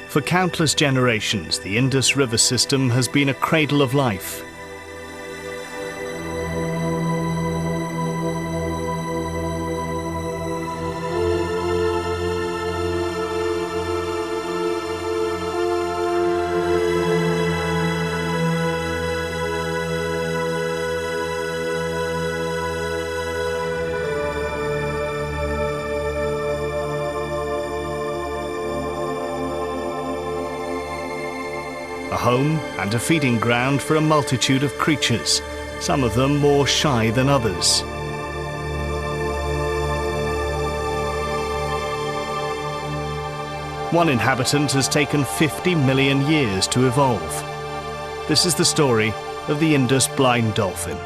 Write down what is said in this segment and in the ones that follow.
For countless generations, the Indus River system has been a cradle of life. A home and a feeding ground for a multitude of creatures, some of them more shy than others. One inhabitant has taken 50 million years to evolve. This is the story of the Indus blind dolphin.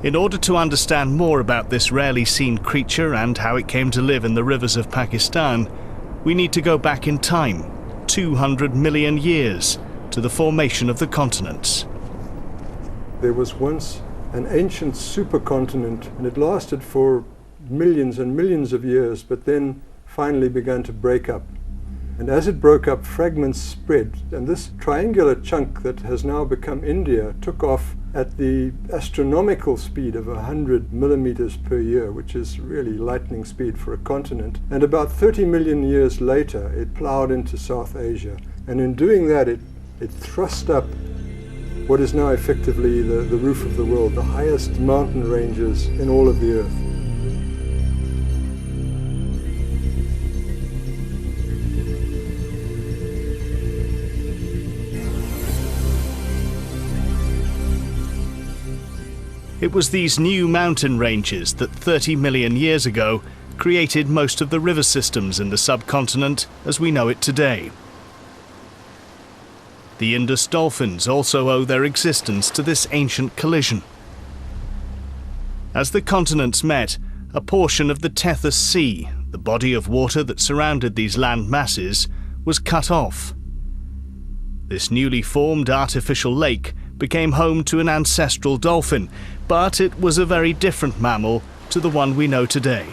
In order to understand more about this rarely seen creature and how it came to live in the rivers of Pakistan, we need to go back in time, 200 million years, to the formation of the continents. There was once an ancient supercontinent, and it lasted for millions and millions of years, but then finally began to break up. And as it broke up, fragments spread, and this triangular chunk that has now become India took off at the astronomical speed of 100 millimeters per year, which is really lightning speed for a continent. And about 30 million years later, it plowed into South Asia. And in doing that, it thrust up what is now effectively the roof of the world, the highest mountain ranges in all of the earth. It was these new mountain ranges that 30 million years ago created most of the river systems in the subcontinent as we know it today. The Indus dolphins also owe their existence to this ancient collision. As the continents met, a portion of the Tethys Sea, the body of water that surrounded these land masses, was cut off. This newly formed artificial lake became home to an ancestral dolphin, but it was a very different mammal to the one we know today.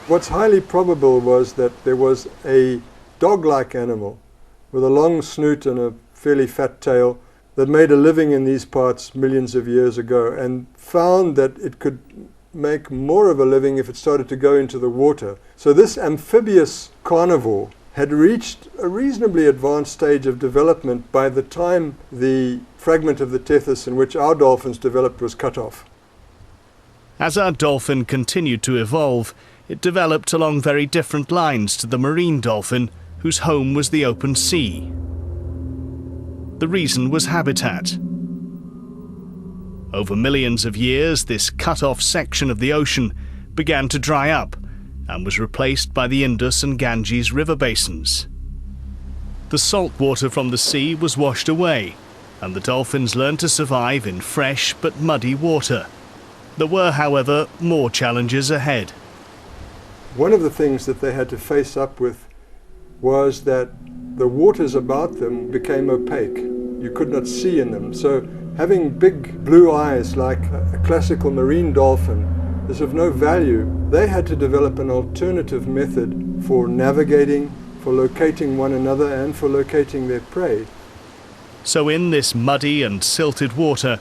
What's highly probable was that there was a dog-like animal with a long snoot and a fairly fat tail that made a living in these parts millions of years ago and found that it could make more of a living if it started to go into the water. So this amphibious carnivore had reached a reasonably advanced stage of development by the time the fragment of the Tethys in which our dolphins developed was cut off. As our dolphin continued to evolve, it developed along very different lines to the marine dolphin, whose home was the open sea. The reason was habitat. Over millions of years, this cut-off section of the ocean began to dry up and was replaced by the Indus and Ganges river basins. The salt water from the sea was washed away, and the dolphins learned to survive in fresh but muddy water. There were, however, more challenges ahead. One of the things that they had to face up with was that the waters about them became opaque. You could not see in them. So having big blue eyes like a classical marine dolphin is of no value. They had to develop an alternative method for navigating, for locating one another, and for locating their prey. So in this muddy and silted water,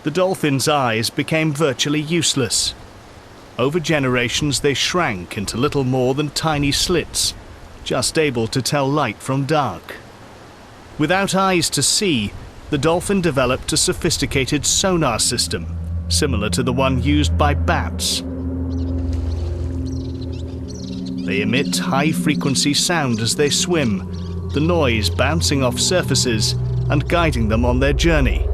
the dolphins' eyes became virtually useless. Over generations, they shrank into little more than tiny slits, just able to tell light from dark. Without eyes to see, the dolphin developed a sophisticated sonar system, similar to the one used by bats. They emit high-frequency sound as they swim, the noise bouncing off surfaces and guiding them on their journey.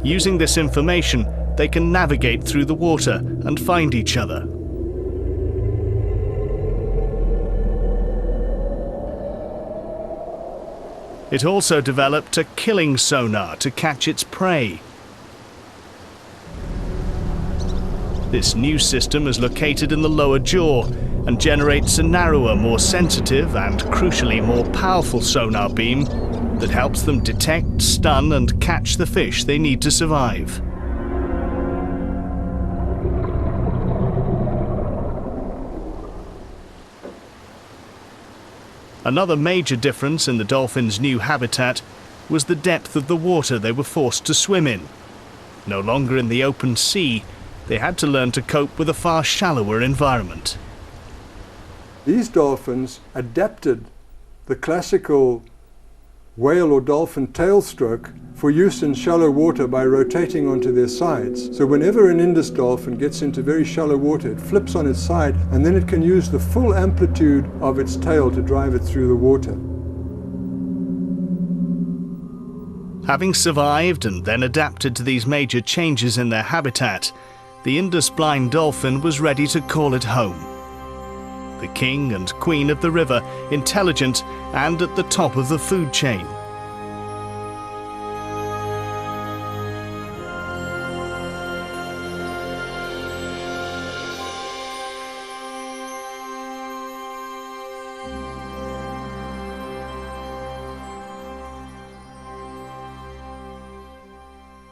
Using this information, they can navigate through the water and find each other. It also developed a killing sonar to catch its prey. This new system is located in the lower jaw and generates a narrower, more sensitive and crucially more powerful sonar beam that helps them detect, stun and catch the fish they need to survive. Another major difference in the dolphins' new habitat was the depth of the water they were forced to swim in. No longer in the open sea, they had to learn to cope with a far shallower environment. These dolphins adapted the classical whale or dolphin tail stroke for use in shallow water by rotating onto their sides. So whenever an Indus dolphin gets into very shallow water, it flips on its side and then it can use the full amplitude of its tail to drive it through the water. Having survived and then adapted to these major changes in their habitat, the Indus blind dolphin was ready to call it home. The king and queen of the river, intelligent and at the top of the food chain.